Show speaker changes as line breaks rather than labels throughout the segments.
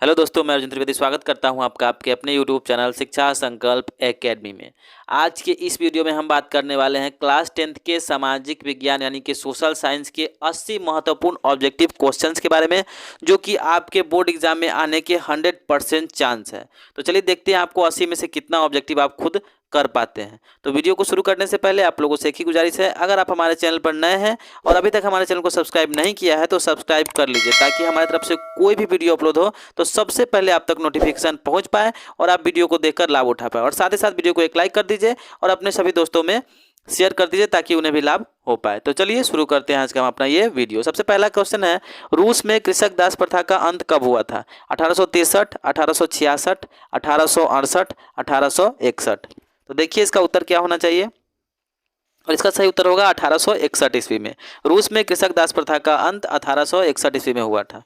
Hello दोस्तों, मैं अर्जुन त्रिवेदी स्वागत करता हूं आपका आपके अपने यूट्यूब चैनल शिक्षा संकल्प एकेडमी में। आज के इस वीडियो में हम बात करने वाले हैं क्लास 10th के सामाजिक विज्ञान यानी कि सोशल साइंस के 80 महत्वपूर्ण ऑब्जेक्टिव क्वेश्चंस के बारे में, जो कि आपके बोर्ड एग्जाम में आने के 100% चांस है। तो चलिए देखते हैं आपको 80 में से कितना ऑब्जेक्टिव आप खुद कर पाते हैं। तो वीडियो को शुरू करने से पहले आप लोगों से एक ही गुजारिश है, अगर आप हमारे चैनल पर नए हैं और अभी तक हमारे चैनल को सब्सक्राइब नहीं किया है तो सब्सक्राइब कर लीजिए, ताकि हमारी तरफ से कोई भी वीडियो अपलोड हो तो सबसे पहले आप तक नोटिफिकेशन पहुंच पाए और आप वीडियो को देखकर लाभ उठा पाए। और साथ ही साथ वीडियो को एक लाइक कर दीजिए और अपने सभी दोस्तों में शेयर कर दीजिए ताकि उन्हें भी लाभ हो पाए। तो चलिए शुरू करते हैं आज का हम अपना ये वीडियो। सबसे पहला क्वेश्चन है, रूस में कृषक दास प्रथा का अंत कब हुआ था? 1863, 1866, 1868, 1861। तो देखिए इसका उत्तर क्या होना चाहिए, और इसका सही उत्तर होगा 1861 ईस्वी में। रूस में कृषक दास प्रथा का अंत 1861 ईस्वी में हुआ था।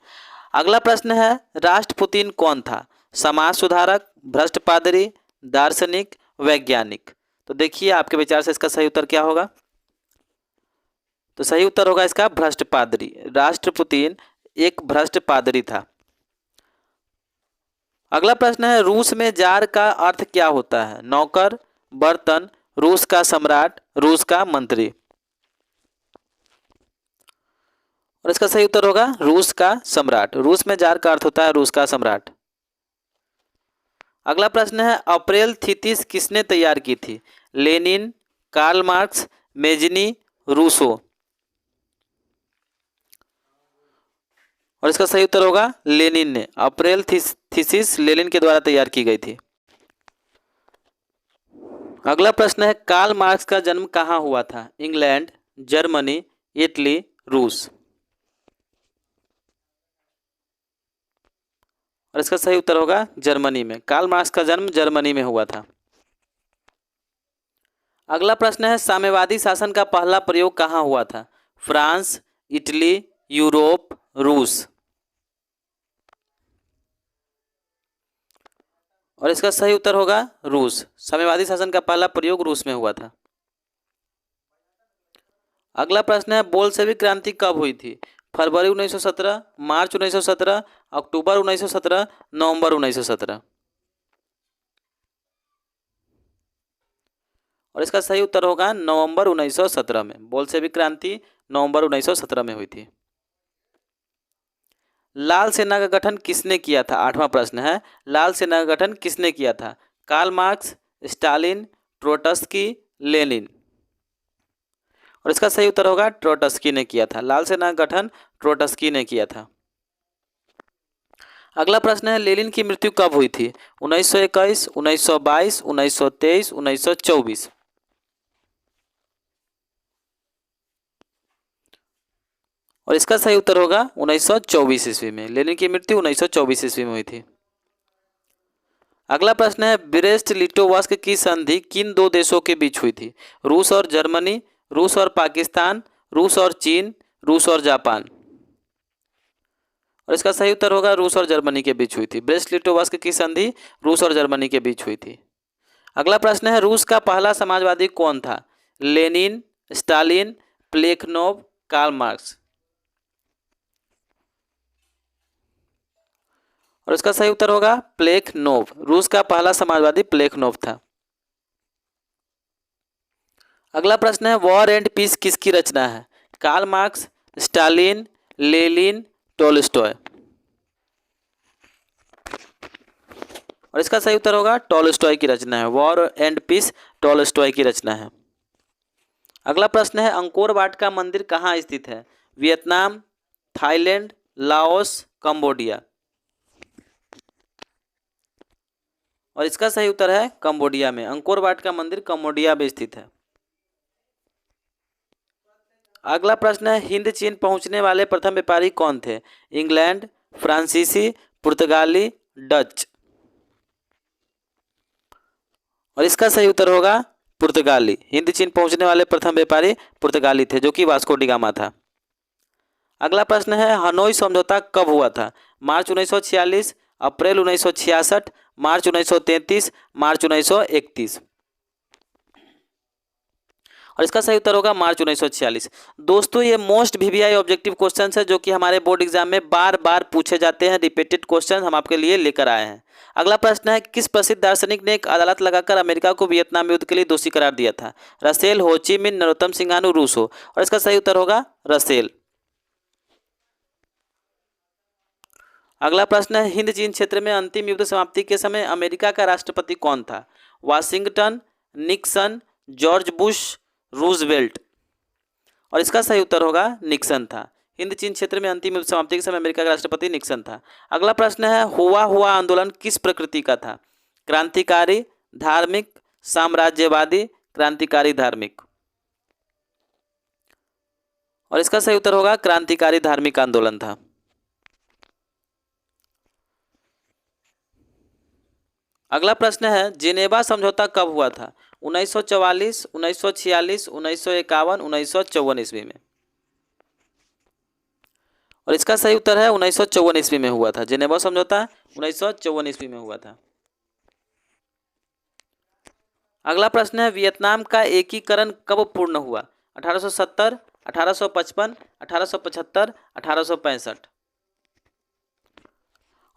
अगला प्रश्न है, राष्ट्रपुतीन कौन था? समाज सुधारक, भ्रष्ट पादरी, दार्शनिक, वैज्ञानिक। तो देखिए आपके विचार से इसका सही उत्तर क्या होगा। तो सही उत्तर होगा इसका भ्रष्ट पादरी। राष्ट्रपुतीन एक भ्रष्ट पादरी था। अगला प्रश्न है, रूस में जार का अर्थ क्या होता है? नौकर, बर्तन, रूस का सम्राट, रूस का मंत्री। और इसका सही उत्तर होगा रूस का सम्राट। रूस में जार का अर्थ होता है रूस का सम्राट। अगला प्रश्न है, अप्रैल थीसिस किसने तैयार की थी? Lenin, Karl Marx, Mazzini, Rousseau. और इसका सही उत्तर होगा लेनिन ने। अप्रैल थीसिस लेनिन के द्वारा तैयार की गई थी। अगला प्रश्न है, कार्ल मार्क्स का जन्म कहाँ हुआ था? इंग्लैंड, जर्मनी, इटली, रूस। और इसका सही उत्तर होगा जर्मनी में। कार्ल मार्क्स का जन्म जर्मनी में हुआ था। अगला प्रश्न है, साम्यवादी शासन का पहला प्रयोग कहाँ हुआ था? फ्रांस, इटली, यूरोप, रूस। और इसका सही उत्तर होगा रूस। साम्यवादी शासन का पहला प्रयोग रूस में हुआ था। अगला प्रश्न है, बोल्शेविक क्रांति कब हुई थी? फरवरी 1917, मार्च 1917, अक्टूबर 1917, नवंबर 1917। और इसका सही उत्तर होगा नवंबर 1917 में। बोल्शेविक क्रांति नवंबर 1917 में हुई थी। लाल सेना का गठन किसने किया था? 8वां प्रश्न है, लाल सेना का गठन किसने किया था? Karl Marx, Stalin, Trotsky, Lenin. और इसका सही उत्तर होगा ट्रोट्स्की ने किया था। लाल सेना का गठन ट्रोट्स्की ने किया था। अगला प्रश्न है, लेनिन की मृत्यु कब हुई थी? 1921, 1922, 1923, 1924। और इसका सही उत्तर होगा 1924 ईस्वी में। लेनिन की मृत्यु 1924 ईस्वी में हुई थी। अगला प्रश्न है, ब्रेस्ट लिटोवस्क की संधि किन दो देशों के बीच हुई थी? रूस और जर्मनी, रूस और पाकिस्तान, रूस और चीन, रूस और जापान। और इसका सही उत्तर होगा रूस और जर्मनी के बीच हुई थी। ब्रेस्ट लिटोवस्क की संधि रूस और जर्मनी के बीच हुई थी। अगला प्रश्न है, रूस का पहला समाजवादी कौन था? Lenin, Stalin, Plekhanov, Karl Marx. और इसका सही उत्तर होगा प्लेखनोव। रूस का पहला समाजवादी प्लेखनोव था। अगला प्रश्न है, वॉर एंड पीस किसकी रचना है? Karl Marx, Stalin, Lenin, Tolstoy. और इसका सही उत्तर होगा टोल्स्टॉय की रचना है। वॉर एंड पीस टोल्स्टॉय की रचना है। अगला प्रश्न है, अंकोर वाट का मंदिर कहाँ स्थित है? Vietnam, Thailand, Laos, Cambodia. और इसका सही उत्तर है कंबोडिया में। अंकोर वाट का मंदिर कंबोडिया में स्थित है। अगला प्रश्न है, हिंद चीन पहुंचने वाले प्रथम व्यापारी कौन थे? इंग्लैंड, फ्रांसीसी, पुर्तगाली, डच। और इसका सही उत्तर होगा पुर्तगाली। हिंद चीन पहुंचने वाले प्रथम व्यापारी पुर्तगाली थे, जो कि वास्को डी गामा था। अगला प्रश्न है, हनोई समझौता कब हुआ था? मार्च 1946, अप्रैल 1966, मार्च 1933, मार्च 1931। और इसका सही उत्तर होगा मार्च 1946। दोस्तों ये मोस्ट वीवीआई ऑब्जेक्टिव क्वेश्चन है जो कि हमारे बोर्ड एग्जाम में बार बार पूछे जाते हैं। रिपीटेड क्वेश्चन हम आपके लिए लेकर आए हैं। अगला प्रश्न है, किस प्रसिद्ध दार्शनिक ने एक अदालत लगाकर अमेरिका को वियतनाम युद्ध के लिए दोषी करार दिया था? रसेल, हो ची मिन्ह, नरोत्तम सिंघानू, रूसो। और इसका सही उत्तर होगा रसेल। अगला प्रश्न है, हिंद चीन क्षेत्र में अंतिम युद्ध समाप्ति के समय अमेरिका का राष्ट्रपति कौन था? Washington, Nixon, George Bush, Roosevelt. और इसका सही उत्तर होगा निक्सन था। हिंद चीन क्षेत्र में अंतिम युद्ध समाप्ति के समय अमेरिका का राष्ट्रपति निक्सन था। अगला प्रश्न है, हुआ आंदोलन किस प्रकृति का था? क्रांतिकारी, धार्मिक, साम्राज्यवादी, क्रांतिकारी धार्मिक। और इसका सही उत्तर होगा क्रांतिकारी धार्मिक आंदोलन था। अगला प्रश्न है, जिनेवा समझौता कब हुआ था? 1944, 1946, 1951, 1954 ईस्वी में। और इसका सही उत्तर है 1954 ईस्वी में हुआ था। जिनेवा समझौता 1954 ईस्वी में हुआ था। अगला प्रश्न है, वियतनाम का एकीकरण कब पूर्ण हुआ? 1870, 1855, 1875, 1865।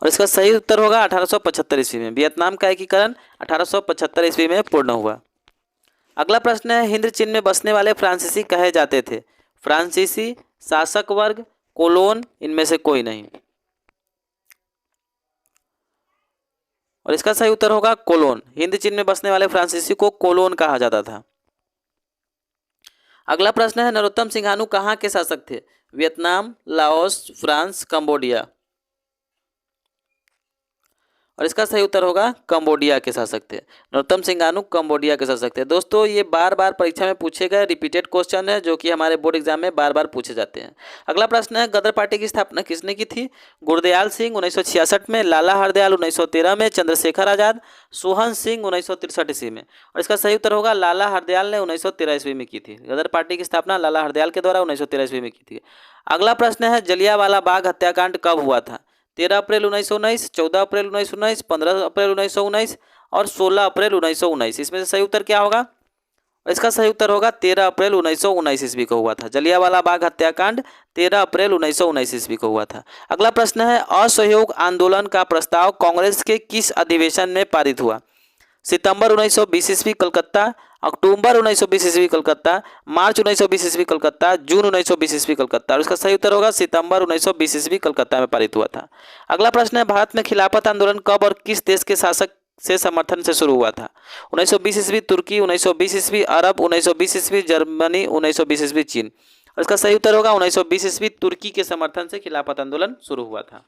और इसका सही उत्तर होगा 1875 ईस्वी में। वियतनाम का एकीकरण 1875 ईस्वी में पूर्ण हुआ। अगला प्रश्न है, हिंद चीन में बसने वाले फ्रांसीसी कहे जाते थे? फ्रांसीसी, शासक वर्ग, कोलोन, इनमें से कोई नहीं। और इसका सही उत्तर होगा कोलोन। हिंद चीन में बसने वाले फ्रांसीसी को कोलोन कहा जाता था। अगला प्रश्न है, नरोत्तम सिंघानू कहाँ के शासक थे? Vietnam, Laos, France, Cambodia. और इसका सही उत्तर होगा कंबोडिया के शासक थे। नरोत्तम सिंघानू कंबोडिया के शासक थे। दोस्तों ये बार बार परीक्षा में पूछे गए रिपीटेड क्वेश्चन है जो कि हमारे बोर्ड एग्जाम में बार बार पूछे जाते हैं। अगला प्रश्न है, गदर पार्टी की स्थापना किसने की थी? गुरदयाल सिंह 1966 में, लाला हरदयाल 1913 में, चंद्रशेखर आजाद, सोहन सिंह 1963 ईस्वी में। और इसका सही उत्तर होगा लाला हरदयाल ने 1913 ईस्वी में की थी। गदर पार्टी की स्थापना लाला हरदयाल के द्वारा 1913 ईस्वी में की थी। अगला प्रश्न है, जलियांवाला बाग हत्याकांड कब हुआ था? 13 अप्रैल 1919, 14 अप्रैल 1919, 15 अप्रैल 1919 और 16 अप्रैल 1919। इसमें से सही उत्तर क्या होगा? इसका सही उत्तर होगा 13 अप्रैल 1919 ईस्वी को हुआ था। जलियांवाला बाग हत्याकांड 13 अप्रैल 1919 ईस्वी को हुआ था। अगला प्रश्न है, असहयोग आंदोलन का प्रस्ताव कांग्रेस के किस अधिवेशन में पारित हुआ? सितंबर 1920 ईस्वी कलकत्ता, अक्टूबर 1920 ईस्वी कलकत्ता, मार्च 1920 ईस्वी कलकत्ता, जून 1920 ईस्वी कलकत्ता। और इसका सही उत्तर होगा सितंबर 1920 ईस्वी कलकत्ता में पारित हुआ था। अगला प्रश्न है, भारत में खिलाफत आंदोलन कब और किस देश के शासक से समर्थन से शुरू हुआ था? 1920 ईस्वी तुर्की, 1920 ईस्वी अरब, 1920 ईस्वी जर्मनी, 1920 ईस्वी चीन। और इसका सही उत्तर होगा 1920 ईस्वी तुर्की के समर्थन से खिलाफत आंदोलन शुरू हुआ था।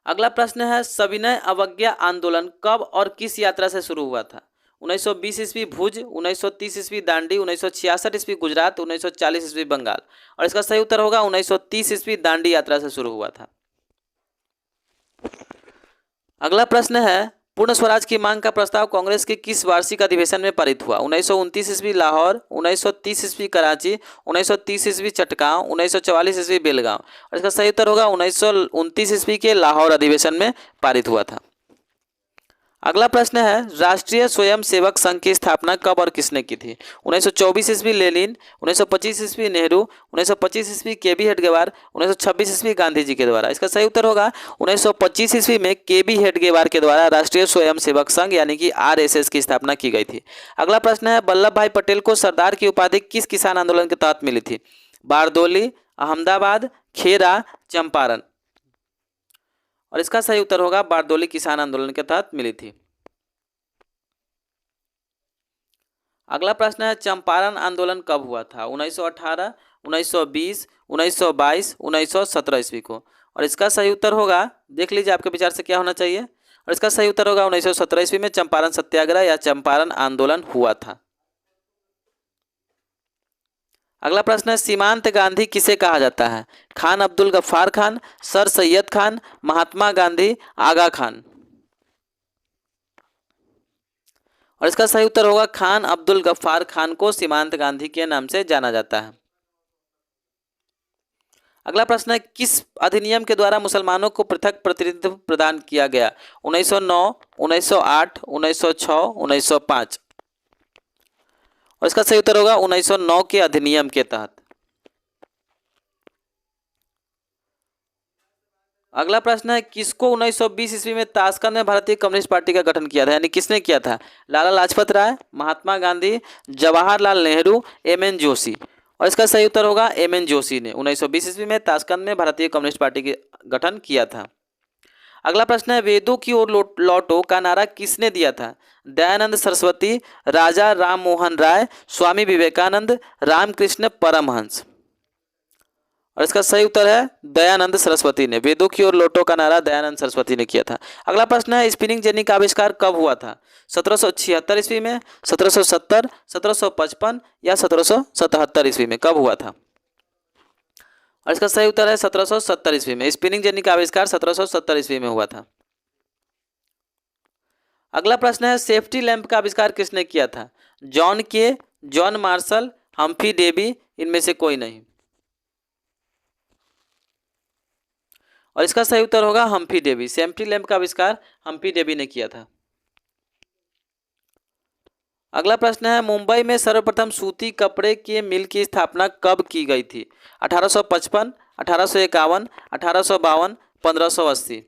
अगला प्रश्न है, सविनय अवज्ञा आंदोलन कब और किस यात्रा से शुरू हुआ था? 1920 ईस्वी भुज, 1930 ईस्वी दांडी, 1966 ईस्वी गुजरात, 1940 ईस्वी बंगाल। और इसका सही उत्तर होगा 1930 ईस्वी दांडी यात्रा से शुरू हुआ था। अगला प्रश्न है, पूर्ण स्वराज की मांग का प्रस्ताव कांग्रेस के किस वार्षिक अधिवेशन में पारित हुआ? 1929 ईस्वी लाहौर, 1930 ईस्वी कराची, 1930 ईस्वी चटगांव, 1944 ईस्वी बेलगांव। और इसका सही उत्तर होगा 1929 ईस्वी के लाहौर अधिवेशन में पारित हुआ था। अगला प्रश्न है, राष्ट्रीय स्वयंसेवक संघ की स्थापना कब और किसने की थी? 1924 ईस्वी लेनिन, 1925 ईस्वी नेहरू, 1925 ईस्वी केबी हेडगेवार, 1926 ईस्वी गांधी जी के द्वारा। इसका सही उत्तर होगा 1925 ईस्वी में केबी हेडगेवार के द्वारा राष्ट्रीय स्वयंसेवक संघ यानी कि आरएसएस की स्थापना की गई थी। अगला प्रश्न है, वल्लभ भाई पटेल को सरदार की उपाधि किस किसान आंदोलन के तहत मिली थी? बारदोली, अहमदाबाद, खेरा, चंपारण। और इसका सही उत्तर होगा बारदोली किसान आंदोलन के तहत मिली थी। अगला प्रश्न है, चंपारण आंदोलन कब हुआ था? 1918, 1920, 1922, 1917 ईस्वी को। और इसका सही उत्तर होगा, देख लीजिए आपके विचार से क्या होना चाहिए। और इसका सही उत्तर होगा 1917 ईस्वी में चंपारण सत्याग्रह या चंपारण आंदोलन हुआ था। अगला प्रश्न है, सीमांत गांधी किसे कहा जाता है? खान अब्दुल गफ्फार खान, सर सैयद खान, महात्मा गांधी, आगा खान। और इसका सही उत्तर होगा खान अब्दुल गफ्फार खान को सीमांत गांधी के नाम से जाना जाता है। अगला प्रश्न है, किस अधिनियम के द्वारा मुसलमानों को पृथक प्रतिनिधित्व प्रदान किया गया? 1909, 1908, 1906, 1905। और इसका सही उत्तर होगा 1909 के अधिनियम के तहत। अगला प्रश्न है, किसको 1920 ईस्वी में ताशकंद में भारतीय कम्युनिस्ट पार्टी का गठन किया था, यानी किसने किया था? Lala Lajpat Rai, Mahatma Gandhi, Jawaharlal Nehru, M N Joshi. और इसका सही उत्तर होगा एम एन जोशी ने 1920 ईस्वी में ताशकंद में भारतीय कम्युनिस्ट पार्टी का गठन किया था। अगला प्रश्न है, वेदों की ओर लौटो का नारा किसने दिया था? दयानंद सरस्वती, राजा राम मोहन राय, स्वामी विवेकानंद, रामकृष्ण परमहंस। और इसका सही उत्तर है दयानंद सरस्वती ने। वेदों की ओर लौटो का नारा दयानंद सरस्वती ने किया था। अगला प्रश्न है, स्पिनिंग जेनी का आविष्कार कब हुआ था? 1776 ईस्वी में, 1770, 1755 या 1777 ईस्वी में? कब हुआ था? और इसका सही उत्तर है 1770 ईस्वी में। स्पिनिंग जेनी का आविष्कार 1770 ईस्वी में हुआ था। अगला प्रश्न है, सेफ्टी लैंप का आविष्कार किसने किया था? जॉन के, जॉन मार्शल, हम्फ्री डेवी, इनमें से कोई नहीं। और इसका सही उत्तर होगा हम्फ्री डेवी। सेफ्टी लैंप का आविष्कार हम्फ्री डेवी ने किया था। अगला प्रश्न है, मुंबई में सर्वप्रथम सूती कपड़े के मिल की स्थापना कब की गई थी? 1855, 1851, 1852, 1580।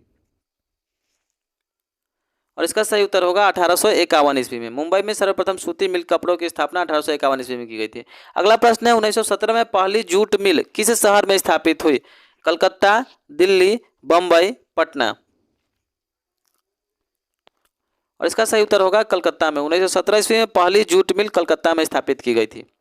और इसका सही उत्तर होगा 1851 ईस्वी में। मुंबई में सर्वप्रथम सूती मिल कपड़ों की स्थापना 1851 ईस्वी में की गई थी। अगला प्रश्न है, 1917 में पहली जूट मिल किस शहर में स्थापित हुई? कलकत्ता, दिल्ली, बम्बई, पटना। और इसका सही उत्तर होगा कलकत्ता में। 1917 ईस्वी में पहली जूट मिल कलकत्ता में स्थापित की गई थी।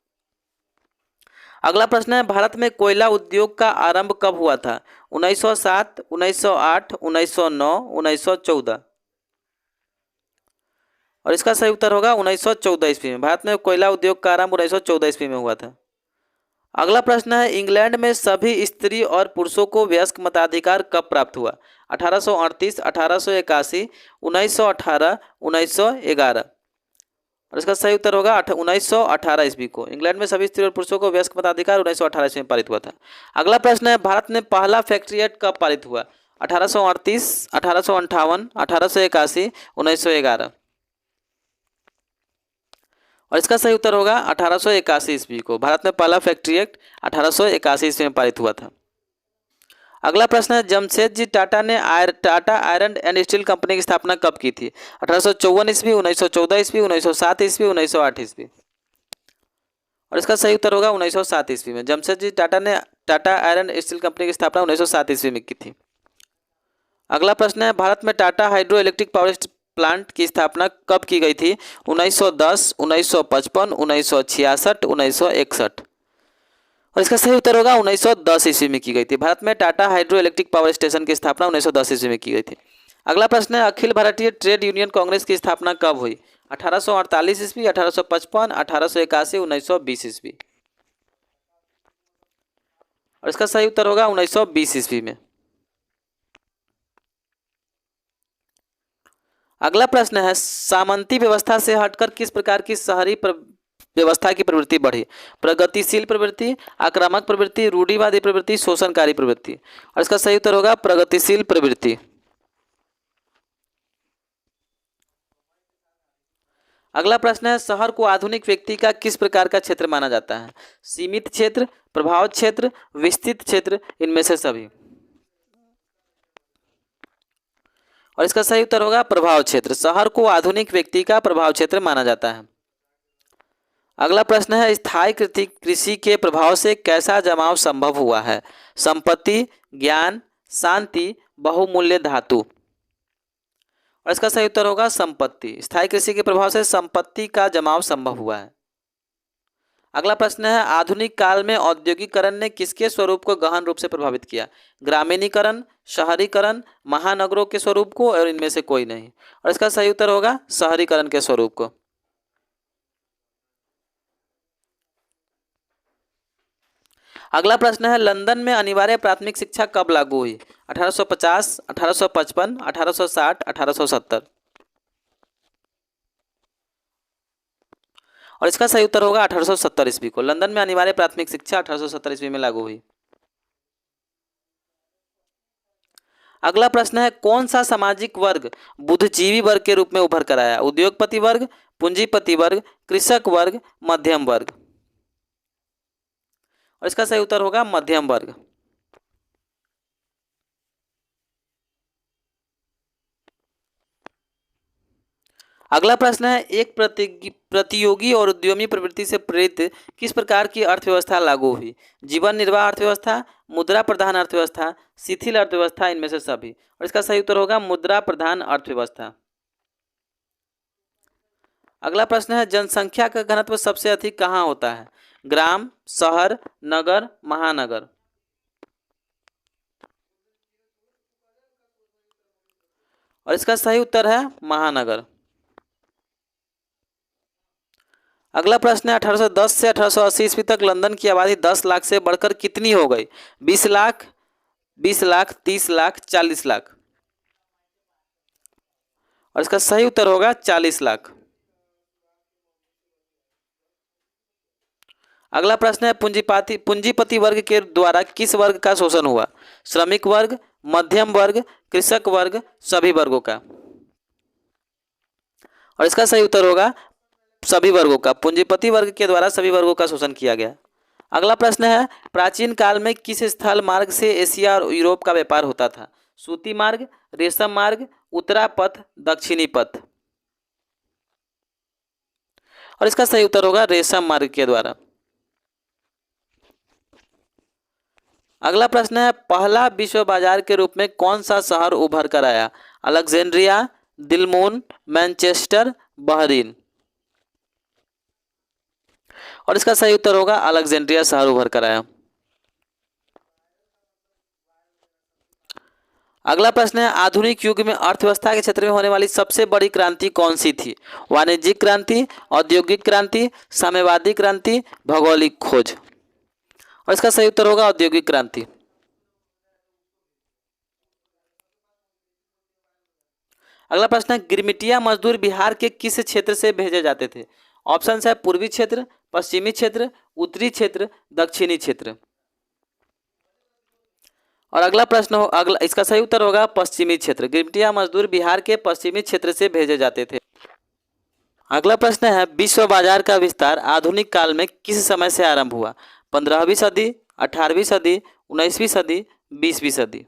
अगला प्रश्न है, भारत में कोयला उद्योग का आरंभ कब हुआ था? 1907, 1908, 1909, 1914। और इसका सही उत्तर होगा 1914 ईस्वी में। भारत में कोयला उद्योग का आरंभ 1914 ईस्वी में हुआ था। अगला प्रश्न है, इंग्लैंड में सभी स्त्री और पुरुषों को वयस्क मताधिकार कब प्राप्त हुआ? 1838, 1881, 1918, 1911। और इसका सही उत्तर होगा 1918 ईस्वी को। इंग्लैंड में सभी स्त्री और पुरुषों को वयस्क मताधिकार 1918 ईस्वी में पारित हुआ था। अगला प्रश्न है, भारत में पहला फैक्ट्री एक्ट कब पारित हुआ? 1838, 1858, 1881, 1911। और इसका सही उत्तर होगा 1881 ईस्वी को। भारत में पहला फैक्ट्री एक्ट 1881 ईस्वी में पारित हुआ था। अगला प्रश्न है, जमशेदजी टाटा ने Tata iron and steel company की स्थापना कब की थी? 1854 ईस्वी, 1914 ईस्वी, 1907 ईस्वी, 1908 ईस्वी। और इसका सही उत्तर होगा 1907 ईस्वी में। जमशेदजी टाटा ने Tata iron and steel company की स्थापना 1907 ईस्वी में की थी। अगला प्रश्न है, भारत में Tata hydro electric power plant की स्थापना कब की गई थी? 1910, 1955, 1966, 1961। और इसका सही उत्तर होगा 1910 ईस्वी में की गई थी। भारत में Tata hydro electric power station की स्थापना 1910 ईस्वी में की गई थी। अगला प्रश्न है, अखिल भारतीय ट्रेड यूनियन कांग्रेस की स्थापना कब हुई? 1848 ईस्वी, 1855, 1881, 1920 ईस्वी। और इसका सही उत्तर होगा 1920 ईस्वी में। अगला प्रश्न है, सामंती व्यवस्था से हटकर किस प्रकार की शहरी व्यवस्था की प्रवृत्ति बढ़ी? प्रगतिशील प्रवृत्ति, आक्रामक प्रवृत्ति, रूढ़िवादी प्रवृत्ति, शोषणकारी प्रवृत्ति। और इसका सही उत्तर होगा प्रगतिशील प्रवृत्ति। अगला प्रश्न है, शहर को आधुनिक व्यक्ति का किस प्रकार का क्षेत्र माना जाता है? सीमित क्षेत्र, प्रभाव क्षेत्र, विस्तृत क्षेत्र, इनमें से सभी। और इसका सही उत्तर होगा प्रभाव क्षेत्र। शहर को आधुनिक व्यक्ति का प्रभाव क्षेत्र माना जाता है। अगला प्रश्न है, स्थायी कृषि के प्रभाव से कैसा जमाव संभव हुआ है? संपत्ति, ज्ञान, शांति, बहुमूल्य धातु। और इसका सही उत्तर होगा संपत्ति। स्थायी कृषि के प्रभाव से संपत्ति का जमाव संभव हुआ है। अगला प्रश्न है, आधुनिक काल में औद्योगिकरण ने किसके स्वरूप को गहन रूप से प्रभावित किया? ग्रामीणीकरण, शहरीकरण, महानगरों के स्वरूप को, और इनमें से कोई नहीं। और इसका सही उत्तर होगा शहरीकरण के स्वरूप को। अगला प्रश्न है, लंदन में अनिवार्य प्राथमिक शिक्षा कब लागू हुई? 1850, 1855, 1860, 1870। और इसका सही उत्तर होगा 1870 ईस्वी को। लंदन में अनिवार्य प्राथमिक शिक्षा 1870 ईस्वी में लागू हुई। अगला प्रश्न है कौन सा सामाजिक वर्ग बुद्धिजीवी वर्ग के रूप में उभर कर आया? उद्योगपति वर्ग, पूंजीपति वर्ग, कृषक वर्ग, मध्यम वर्ग। और इसका सही उत्तर होगा मध्यम वर्ग। अगला प्रश्न है एक प्रतियोगी और उद्यमी प्रवृत्ति से प्रेरित किस प्रकार की अर्थव्यवस्था लागू हुई? जीवन निर्वाह अर्थव्यवस्था, मुद्रा प्रधान अर्थव्यवस्था, शिथिल अर्थव्यवस्था, इनमें से सभी। और इसका सही उत्तर होगा मुद्रा प्रधान अर्थव्यवस्था। अगला प्रश्न है जनसंख्या का घनत्व सबसे अधिक कहाँ होता है? ग्राम, शहर, नगर, महानगर। और इसका सही उत्तर है महानगर। अगला प्रश्न है 1810 से 1880 ईस्वी तक लंदन की आबादी 10 लाख से बढ़कर कितनी हो गई? 20 लाख, 20 लाख, 30 लाख, 40 लाख। और इसका सही उत्तर होगा 40 लाख। अगला प्रश्न है पूंजीपति वर्ग के द्वारा किस वर्ग का शोषण हुआ? श्रमिक वर्ग, मध्यम वर्ग, कृषक वर्ग, सभी वर्गों का। और इसका सही उत्तर होगा सभी वर्गों का। पूंजीपति वर्ग के द्वारा सभी वर्गों का शोषण किया गया। अगला प्रश्न है प्राचीन काल में किस स्थल मार्ग से एशिया और यूरोप का व्यापार होता था? सूती मार्ग, रेशम मार्ग, उत्तरा पथ, दक्षिणी पथ। और इसका सही उत्तर होगा रेशम मार्ग के द्वारा। अगला प्रश्न है पहला विश्व बाजार के रूप में कौन सा शहर उभर कर आया? Alexandria, Dilmun, Manchester, Bahrain. और इसका सही उत्तर होगा अलेक्जेंड्रिया शहर उभर कर आया। अगला प्रश्न है आधुनिक युग में अर्थव्यवस्था के क्षेत्र में होने वाली सबसे बड़ी क्रांति कौन सी थी? वाणिज्यिक क्रांति, औद्योगिक क्रांति, साम्यवादी क्रांति, भौगोलिक खोज। और इसका सही उत्तर होगा औद्योगिक क्रांति। अगला प्रश्न है गिरमिटिया मजदूर बिहार के किस क्षेत्र से भेजे जाते थे? ऑप्शन है पूर्वी क्षेत्र, पश्चिमी क्षेत्र, उत्तरी क्षेत्र, दक्षिणी क्षेत्र। और अगला प्रश्न हो अगला इसका सही उत्तर होगा पश्चिमी क्षेत्र। गिरमिटिया मजदूर बिहार के पश्चिमी क्षेत्र से भेजे जाते थे। अगला प्रश्न है विश्व बाजार का विस्तार आधुनिक काल में किस समय से आरंभ हुआ? 15वीं सदी, 18वीं सदी, 19वीं सदी, 20वीं सदी।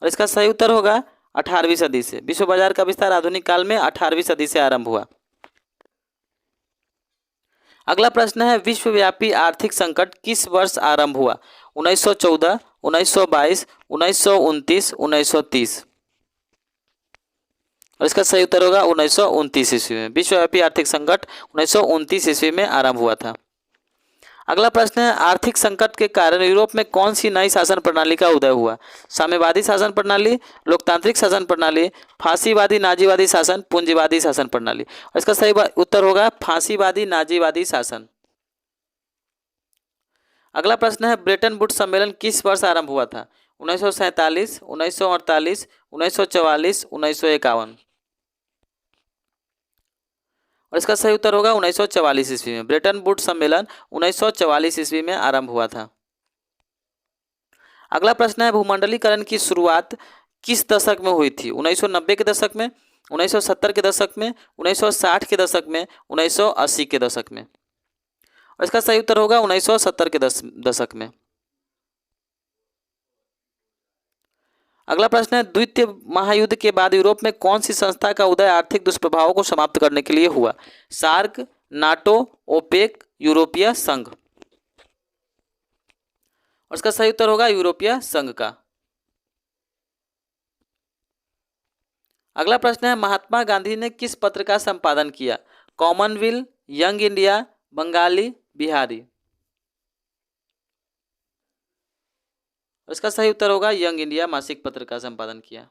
और इसका सही उत्तर होगा 18वीं सदी से। विश्व बाजार का विस्तार आधुनिक काल में 18वीं सदी से आरंभ हुआ। अगला प्रश्न है विश्वव्यापी आर्थिक संकट किस वर्ष आरंभ हुआ? 1914, 1922, 1929, 1930। और इसका सही उत्तर होगा 1929 ईस्वी में। विश्वव्यापी आर्थिक संकट 1929 ईस्वी में आरंभ हुआ था। अगला प्रश्न है आर्थिक संकट के कारण यूरोप में कौन सी नई शासन प्रणाली का उदय हुआ? साम्यवादी शासन प्रणाली, लोकतांत्रिक शासन प्रणाली, फांसीवादी नाजीवादी शासन, पूंजीवादी शासन प्रणाली। और इसका सही उत्तर होगा फांसीवादी नाजीवादी शासन। अगला प्रश्न है ब्रेटन वुड्स सम्मेलन किस वर्ष आरंभ हुआ था? 1947, 1948, 1944, 1951। और इसका सही उत्तर होगा 1944 ईस्वी में। ब्रेटन वुड्स सम्मेलन 1944 ईस्वी में आरंभ हुआ था। अगला प्रश्न है भूमंडलीकरण की शुरुआत किस दशक में हुई थी? 1990 के दशक में, 1970 के दशक में, 1960 के दशक में, 1980 के दशक में। और इसका सही उत्तर होगा 1970 के दशक में। अगला प्रश्न है द्वितीय महायुद्ध के बाद यूरोप में कौन सी संस्था का उदय आर्थिक दुष्प्रभावों को समाप्त करने के लिए हुआ? सार्क, नाटो, ओपेक, यूरोपीय संघ। और इसका सही उत्तर होगा यूरोपीय संघ का। अगला प्रश्न है महात्मा गांधी ने किस पत्र का संपादन किया? Commonwealth, young India, Bengali, Bihari. इसका सही उत्तर होगा यंग इंडिया मासिक पत्र का संपादन किया।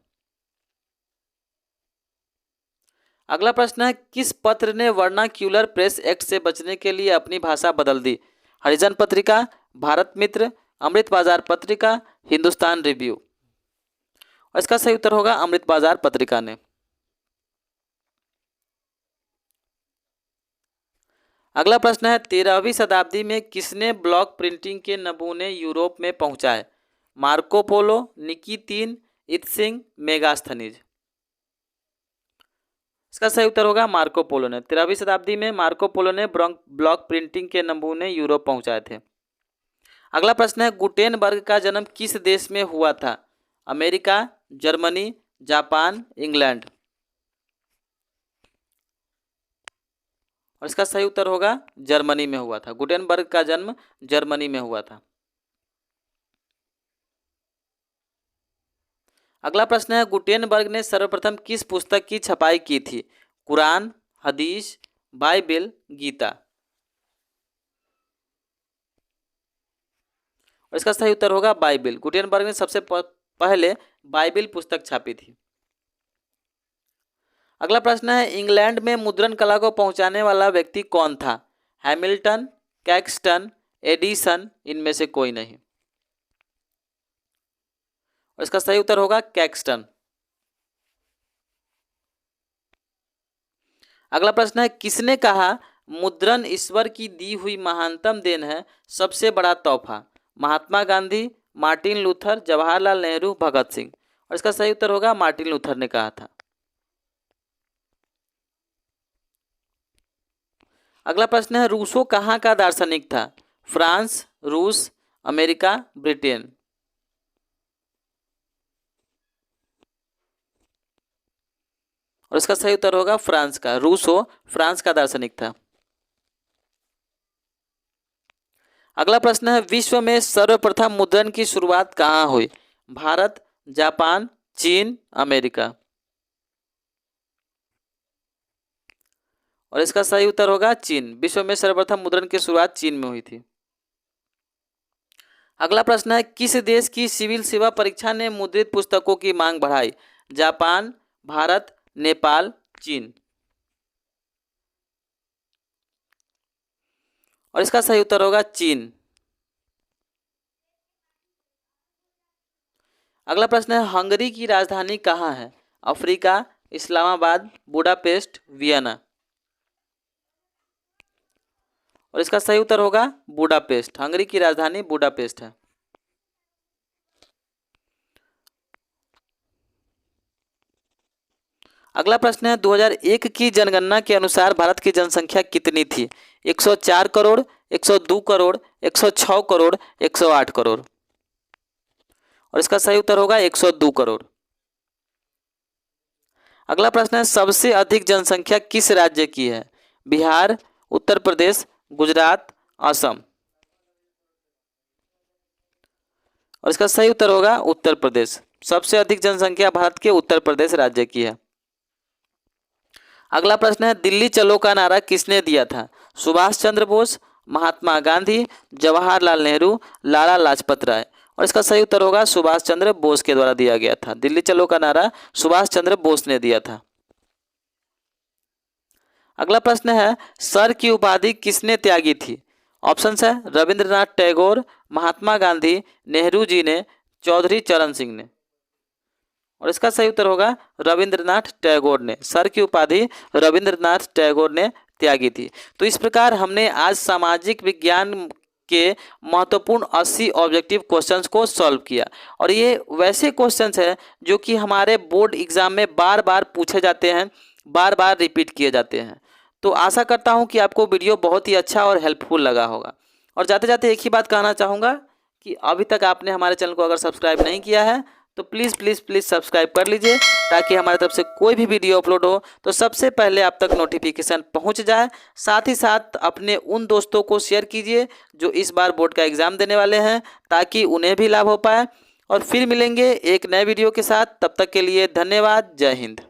अगला प्रश्न है किस पत्र ने वर्नाक्यूलर प्रेस एक्ट से बचने के लिए अपनी भाषा बदल दी? हरिजन पत्रिका, भारत मित्र, अमृत बाजार पत्रिका, हिंदुस्तान रिव्यू। और इसका सही उत्तर होगा अमृत बाजार पत्रिका ने। अगला प्रश्न है 13वीं शताब्दी में किसने ब्लॉक प्रिंटिंग के नमूने यूरोप में पहुंचाए? मार्को पोलो, निकी तीन, इत्सिंग, मेगास्थनीज। इसका सही उत्तर होगा मार्को पोलो ने। 13वीं शताब्दी में मार्को पोलो ने ब्लॉक प्रिंटिंग के नमूने यूरोप पहुंचाए थे। अगला प्रश्न है, गुटेनबर्ग का जन्म किस देश में हुआ था? America, Germany, Japan, England. और इसका सही उत्तर होगा जर्मनी में हुआ था। गुटेनबर्ग का जन्म जर्मनी में हुआ था। अगला प्रश्न है, गुटेनबर्ग ने सर्वप्रथम किस पुस्तक की छपाई की थी? कुरान, हदीस, बाइबिल, गीता। और इसका सही उत्तर होगा बाइबिल। गुटेनबर्ग ने सबसे पहले बाइबिल पुस्तक छापी थी। अगला प्रश्न है, इंग्लैंड में मुद्रण कला को पहुंचाने वाला व्यक्ति कौन था? हैमिल्टन, कैक्सटन, एडिसन, इनमें से कोई नहीं। और इसका सही उत्तर होगा कैक्सटन। अगला प्रश्न है, किसने कहा मुद्रण ईश्वर की दी हुई महानतम देन है, सबसे बड़ा तोहफा? Mahatma Gandhi, Martin Luther, Jawaharlal Nehru, Bhagat Singh. और इसका सही उत्तर होगा मार्टिन लूथर ने कहा था। अगला प्रश्न है, रूसो कहाँ का दार्शनिक था? फ्रांस, रूस, अमेरिका, ब्रिटेन। और इसका सही उत्तर होगा फ्रांस का। रूसो फ्रांस का दार्शनिक था। अगला प्रश्न है, विश्व में सर्वप्रथम मुद्रण की शुरुआत कहाँ हुई? भारत, जापान, चीन, अमेरिका। और इसका सही उत्तर होगा चीन। विश्व में सर्वप्रथम मुद्रण की शुरुआत चीन में हुई थी। अगला प्रश्न है, किस देश की सिविल सेवा परीक्षा ने मुद्रित पुस्तकों की मांग बढ़ाई? जापान, भारत, नेपाल, चीन। और इसका सही उत्तर होगा चीन। अगला प्रश्न है, हंगरी की राजधानी कहाँ है? Africa, Islamabad, Budapest, Vienna. और इसका सही उत्तर होगा बुडापेस्ट। हंगरी की राजधानी बुडापेस्ट है। अगला प्रश्न है, 2001 की जनगणना के अनुसार भारत की जनसंख्या कितनी थी? 104 करोड़, 102 करोड़, 106 करोड़, 108 करोड़। और इसका सही उत्तर होगा 102 करोड़। अगला प्रश्न है, सबसे अधिक जनसंख्या किस राज्य की है? बिहार, उत्तर प्रदेश, गुजरात, असम। और इसका सही उत्तर होगा उत्तर प्रदेश। सबसे अधिक जनसंख्या भारत के उत्तर प्रदेश राज्य की है। अगला प्रश्न है, दिल्ली चलो का नारा किसने दिया था? सुभाष चंद्र बोस, महात्मा गांधी, जवाहरलाल नेहरू, लाला लाजपत राय। और इसका सही उत्तर होगा सुभाष चंद्र बोस के द्वारा दिया गया था। दिल्ली चलो का नारा सुभाष चंद्र बोस ने दिया था। अगला प्रश्न है, सर की उपाधि किसने त्यागी थी? ऑप्शन है रविंद्रनाथ टैगोर, महात्मा गांधी, नेहरू जी ने, चौधरी चरण सिंह ने। और इसका सही उत्तर होगा रविंद्रनाथ टैगोर ने। सर की उपाधि रविंद्रनाथ टैगोर ने त्यागी थी। तो इस प्रकार हमने आज सामाजिक विज्ञान के महत्वपूर्ण 80 ऑब्जेक्टिव क्वेश्चंस को सॉल्व किया। और ये वैसे क्वेश्चंस हैं जो कि हमारे बोर्ड एग्जाम में बार बार पूछे जाते हैं, बार बार रिपीट किए जाते हैं। तो आशा करता हूं कि आपको वीडियो बहुत ही अच्छा और हेल्पफुल लगा होगा। और जाते जाते एक ही बात कहना चाहूँगा कि अभी तक आपने हमारे चैनल को अगर सब्सक्राइब नहीं किया है तो प्लीज़ प्लीज़ प्लीज़ सब्सक्राइब कर लीजिए, ताकि हमारी तरफ से कोई भी वीडियो अपलोड हो तो सबसे पहले आप तक नोटिफिकेशन पहुंच जाए। साथ ही साथ अपने उन दोस्तों को शेयर कीजिए जो इस बार बोर्ड का एग्ज़ाम देने वाले हैं, ताकि उन्हें भी लाभ हो पाए। और फिर मिलेंगे एक नए वीडियो के साथ। तब तक के लिए धन्यवाद। जय हिंद।